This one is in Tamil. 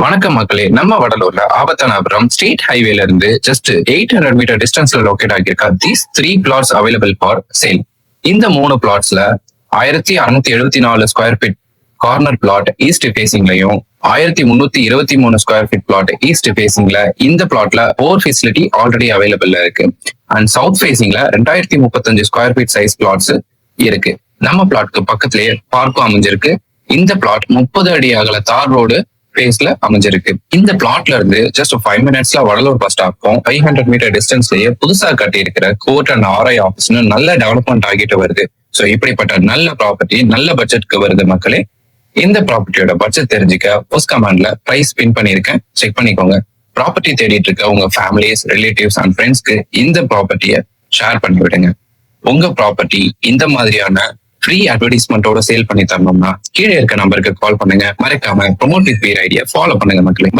வணக்கம் மக்களே. நம்ம வடலூர்ல ஆபத்தானபுரம் ஸ்டேட் ஹைவேல இருந்து ஜஸ்ட் 800 மீட்டர் டிஸ்டன்ஸ்ல லொகேட் ஆகியிருக்க these 3 plots available for sale. இந்த 3 plotsல 1674 square feet corner plot east ஃபேசிங்லயும் 1323 ஸ்கொயர் ஃபீட் பிளாட் ஈஸ்ட் ஃபேசிங்ல இந்த பிளாட்ல 4 ஃபெசிலிட்டி ஆல்ரெடி அவைலபிள்ல இருக்கு. அண்ட் சவுத் ஃபேசிங்ல 2035 ஸ்கொயர் ஃபீட் சைஸ் பிளாட்ஸ் இருக்கு. நம்ம பிளாட்க்கு பக்கத்திலேயே பார்க்கும் அமைஞ்சிருக்கு. இந்த பிளாட் 30 அடி அகல தார் ரோடு பேஸ்ல அமைஞ்சிருக்கு. இந்த பிளாட்ல இருந்து ஜஸ்ட் 5 மினிட்ஸ்ல வடலூர் பஸ் ஸ்டாப்பும் 500 மீட்டர் டிஸ்டன்ஸ்லயே புதுசா கட்டி இருக்கிற கோர்ட் அண்ட் ஆர்ஐ ஆபீஸ்னு நல்ல டெவலப்மெண்ட் ஆகிட்டு வருது. சோ இப்படிப்பட்ட நல்ல ப்ராப்பர்ட்டி நல்ல பட்ஜெட்க்கு வருது மக்களே. இந்த ப்ராப்பர்ட்டியோட பட்ஜெட் தெரிஞ்சுக்க போஸ்ட் கமெண்ட்ல பிரைஸ் பின் பண்ணிருக்கேன், செக் பண்ணிக்கோங்க. ப்ராப்பர்ட்டி தேடிட்டு இருக்க உங்க ஃபேமிலிஸ், ரிலேட்டிவ்ஸ் அண்ட் ஃப்ரெண்ட்ஸ்க்கு இந்த ப்ராப்பர்ட்டியை ஷேர் பண்ணி விடுங்க. உங்க ப்ராப்பர்ட்டி இந்த மாதிரியான ஃப்ரீ அட்வர்டைஸ்மெண்டோட சேல் பண்ணி தரணும்னா கீழே இருக்க நம்பருக்கு கால் பண்ணுங்க. மறக்காம promote with Veer idea follow பண்ணுங்க மக்களே.